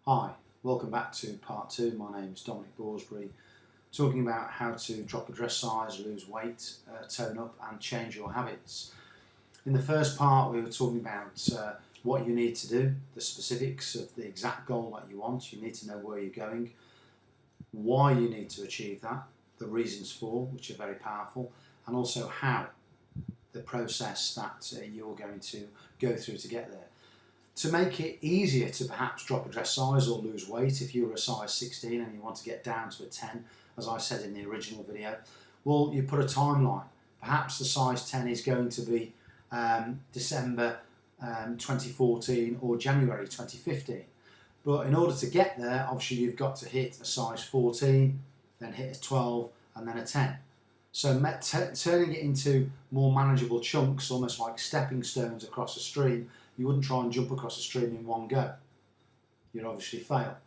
Hi, welcome back to part 2. My name is Dominic Borsbury, talking about how to drop a dress size, lose weight, tone up and change your habits. In the first part we were talking about what you need to do, the specifics of the exact goal that you want. You need to know where you're going, why you need to achieve that, the reasons for, which are very powerful, and also how, the process that you're going to go through to get there. To make it easier to perhaps drop a dress size or lose weight, if you're a size 16 and you want to get down to a 10, as I said in the original video, well, you put a timeline. Perhaps the size 10 is going to be December 2014 or January 2015. But in order to get there, obviously you've got to hit a size 14, then hit a 12 and then a 10. So turning it into more manageable chunks, almost like stepping stones across a stream. You wouldn't try and jump across a stream in one go. You'd obviously fail.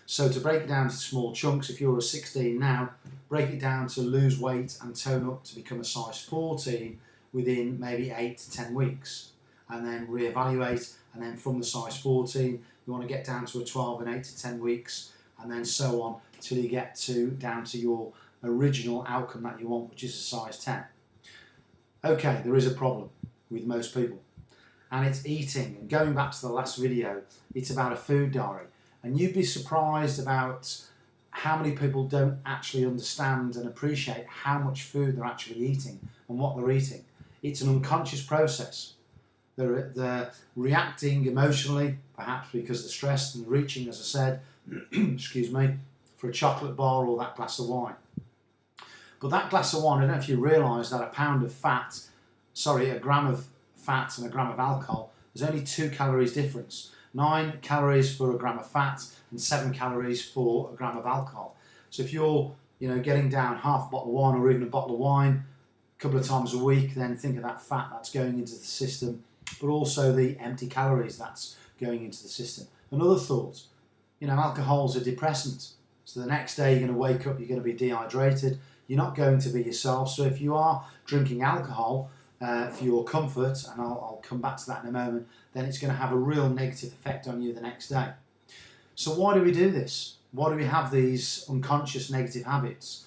So to break it down to small chunks, if you're a 16 now, break it down to lose weight and tone up to become a size 14 within maybe 8 to 10 weeks. And then reevaluate, and then from the size 14, you want to get down to a 12 in 8 to 10 weeks, and then so on till you get down to your original outcome that you want, which is a size 10. Okay, there is a problem with most people. And it's eating. And going back to the last video, it's about a food diary. And you'd be surprised about how many people don't actually understand and appreciate how much food they're actually eating and what they're eating. It's an unconscious process. They're reacting emotionally, perhaps because they're stressed and reaching, as I said, excuse me, for a chocolate bar or that glass of wine. But that glass of wine, I don't know if you realise that a gram of fat and a gram of alcohol, there's only 2 calories difference. 9 calories for a gram of fat and 7 calories for a gram of alcohol. So if you're getting down half a bottle of wine or even a bottle of wine a couple of times a week, then think of that fat that's going into the system, but also the empty calories that's going into the system. Another thought, alcohol's a depressant. So the next day you're going to wake up, you're going to be dehydrated, you're not going to be yourself. So if you are drinking alcohol for your comfort, and I'll come back to that in a moment, then it's going to have a real negative effect on you the next day. So why do we do this? Why do we have these unconscious negative habits?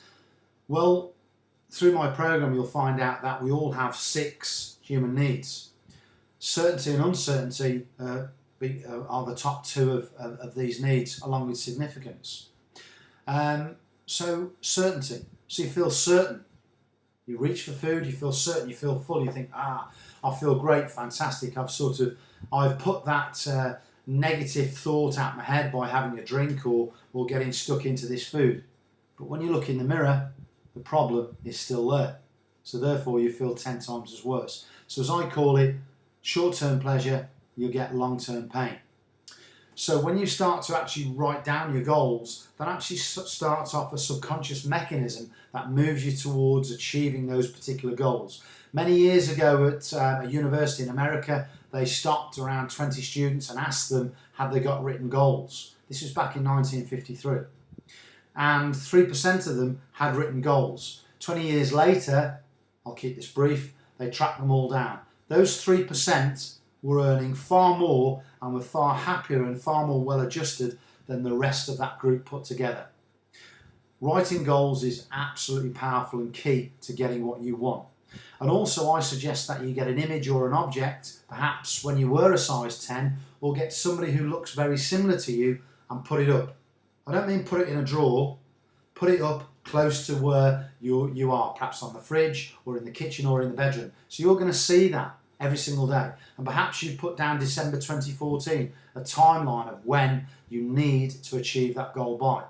Well, through my program you'll find out that we all have 6 human needs. Certainty and uncertainty are the top 2 of these needs, along with significance. So certainty, so you feel certain. You reach for food, you feel certain, you feel full, you think, I feel great, fantastic, I've put that negative thought out my head by having a drink or getting stuck into this food. But when you look in the mirror, the problem is still there. So therefore you feel 10 times as worse. So as I call it, short-term pleasure, you get long-term pain. So when you start to actually write down your goals, that actually starts off a subconscious mechanism that moves you towards achieving those particular goals. Many years ago at a university in America, they stopped around 20 students and asked them, had they got written goals? This was back in 1953. And 3% of them had written goals. 20 years later, I'll keep this brief, they tracked them all down. Those 3% were earning far more and were far happier and far more well adjusted than the rest of that group put together. Writing goals is absolutely powerful and key to getting what you want. And also I suggest that you get an image or an object, perhaps when you were a size 10, or get somebody who looks very similar to you and put it up. I don't mean put it in a drawer, put it up close to where you are, perhaps on the fridge or in the kitchen or in the bedroom. So you're going to see that every single day. And perhaps you put down December 2014, a timeline of when you need to achieve that goal by.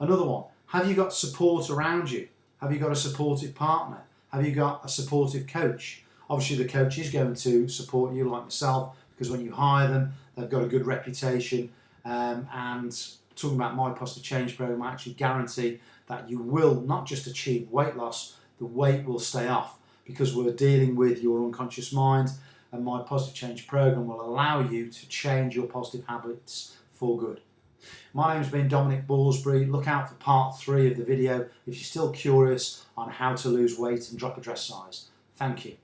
Another one, have you got support around you? Have you got a supportive partner? Have you got a supportive coach? Obviously the coach is going to support you like myself, because when you hire them, they've got a good reputation. And talking about my positive change program, I actually guarantee that you will not just achieve weight loss, the weight will stay off, because we're dealing with your unconscious mind, and my positive change program will allow you to change your positive habits for good. My name's been Dominic Borsbury. Look out for part 3 of the video if you're still curious on how to lose weight and drop a dress size. Thank you.